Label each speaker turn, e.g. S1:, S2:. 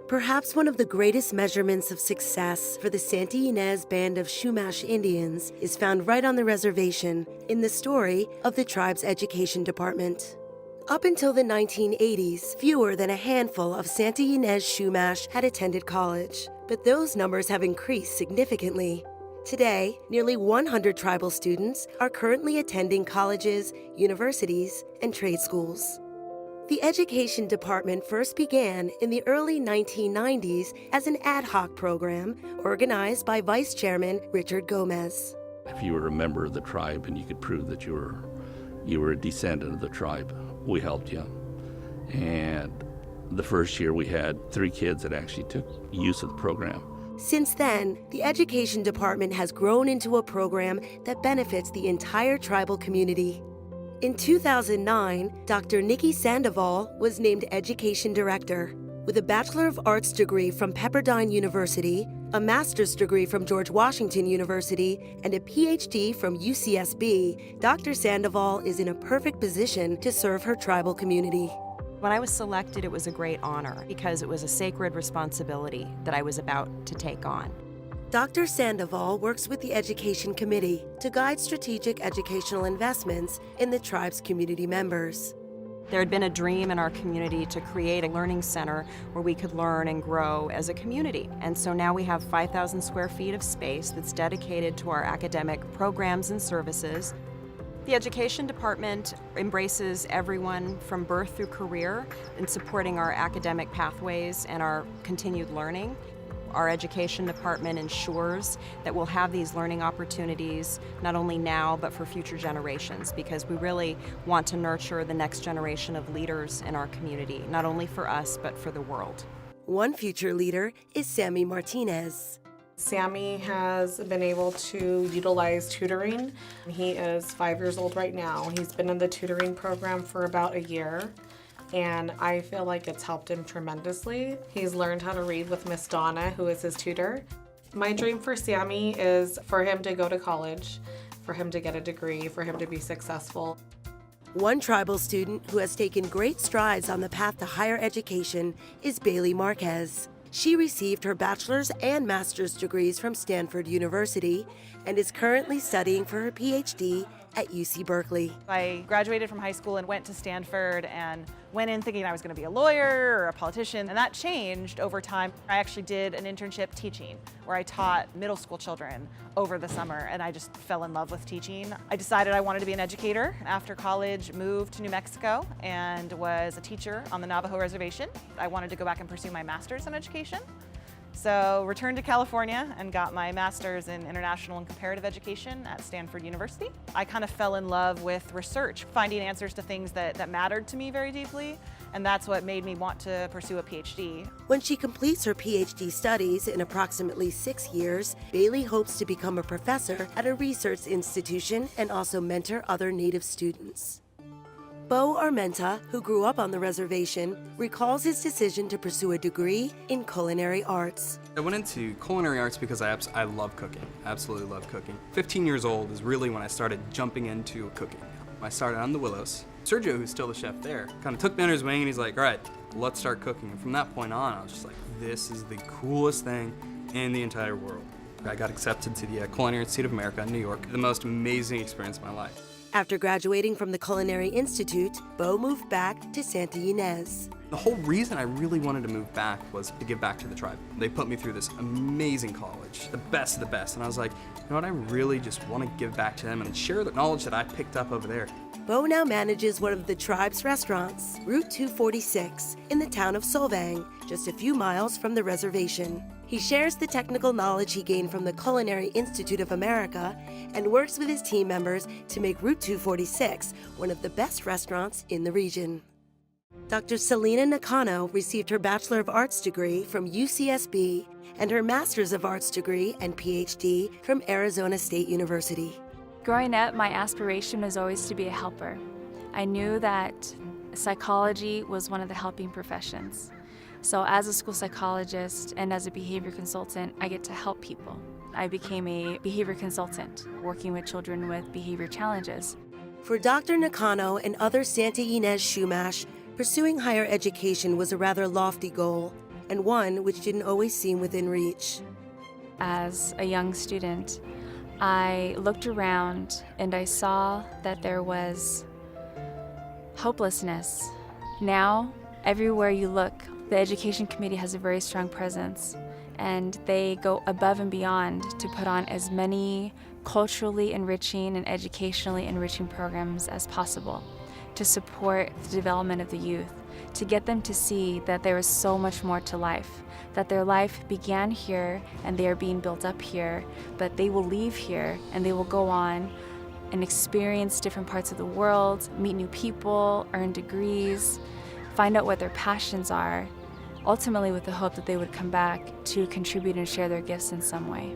S1: Perhaps one of the greatest measurements of success for the Santa Ynez band of Chumash Indians is found right on the reservation in the story of the tribe's education department. Up until the 1980s, fewer than a handful of Santa Ynez Chumash had attended college, but those numbers have increased significantly. Today, nearly 100 tribal students are currently attending colleges, universities, and trade schools. The education department first began in the early 1990s as an ad hoc program organized by Vice Chairman Richard Gomez.
S2: If you were a member of the tribe and you could prove that you were a descendant of the tribe, we helped you. And the first year we had 3 kids that actually took use of the program.
S1: Since then, the education department has grown into a program that benefits the entire tribal community. In 2009, Dr. Nikki Sandoval was named Education Director. With a Bachelor of Arts degree from Pepperdine University, a master's degree from George Washington University, and a PhD from UCSB, Dr. Sandoval is in a perfect position to serve her tribal community.
S3: When I was selected, it was a great honor because it was a sacred responsibility that I was about to take on.
S1: Dr. Sandoval works with the Education Committee to guide strategic educational investments in the tribe's community members.
S3: There had been a dream in our community to create a learning center where we could learn and grow as a community. And so now we have 5,000 square feet of space that's dedicated to our academic programs and services. The education department embraces everyone from birth through career in supporting our academic pathways and our continued learning. Our education department ensures that we'll have these learning opportunities not only now but for future generations, because we really want to nurture the next generation of leaders in our community, not only for us but for the world.
S1: One future leader is Sammy Martinez.
S4: Sammy has been able to utilize tutoring. He is 5 years old right now. He's been in the tutoring program for about a year, and I feel like it's helped him tremendously. He's learned how to read with Miss Donna, who is his tutor. My dream for Sammy is for him to go to college, for him to get a degree, for him to be successful.
S1: One tribal student who has taken great strides on the path to higher education is Bailey Marquez. She received her bachelor's and master's degrees from Stanford University and is currently studying for her PhD at UC Berkeley.
S5: I graduated from high school and went to Stanford and went in thinking I was going to be a lawyer or a politician, and that changed over time. I actually did an internship teaching where I taught middle school children over the summer, and I just fell in love with teaching. I decided I wanted to be an educator. After college, moved to New Mexico and was a teacher on the Navajo reservation. I wanted to go back and pursue my master's in education. So returned to California and got my master's in international and comparative education at Stanford University. I kind of fell in love with research, finding answers to things that mattered to me very deeply, and that's what made me want to pursue a PhD.
S1: When she completes her PhD studies in approximately 6 years, Bailey hopes to become a professor at a research institution and also mentor other Native students. Bo Armenta, who grew up on the reservation, recalls his decision to pursue a degree in culinary arts.
S6: I went into culinary arts because I love cooking, absolutely love cooking. 15 years old is really when I started jumping into cooking. I started on the Willows. Sergio, who's still the chef there, kind of took me under his wing and he's like, all right, let's start cooking. And from that point on, I was just like, this is the coolest thing in the entire world. I got accepted to the Culinary Institute of America in New York, the most amazing experience of my life.
S1: After graduating from the Culinary Institute, Bo moved back to Santa Ynez.
S6: The whole reason I really wanted to move back was to give back to the tribe. They put me through this amazing college, the best of the best, and I was like, you know what, I really just want to give back to them and share the knowledge that I picked up over there.
S1: Bo now manages one of the tribe's restaurants, Route 246, in the town of Solvang, just a few miles from the reservation. He shares the technical knowledge he gained from the Culinary Institute of America and works with his team members to make Route 246 one of the best restaurants in the region. Dr. Selena Nakano received her Bachelor of Arts degree from UCSB and her Master's of Arts degree and PhD from Arizona State University.
S7: Growing up, my aspiration was always to be a helper. I knew that psychology was one of the helping professions. So as a school psychologist and as a behavior consultant, I get to help people. I became a behavior consultant, working with children with behavior challenges.
S1: For Dr. Nakano and other Santa Ynez Chumash, pursuing higher education was a rather lofty goal. and one which didn't always seem within reach.
S7: As a young student, I looked around and I saw that there was hopelessness. Now, everywhere you look, the Education Committee has a very strong presence, and they go above and beyond to put on as many culturally enriching and educationally enriching programs as possible to support the development of the youth, to get them to see that there is so much more to life, that their life began here and they are being built up here, but they will leave here and they will go on and experience different parts of the world, meet new people, earn degrees, find out what their passions are, ultimately with the hope that they would come back to contribute and share their gifts in some way.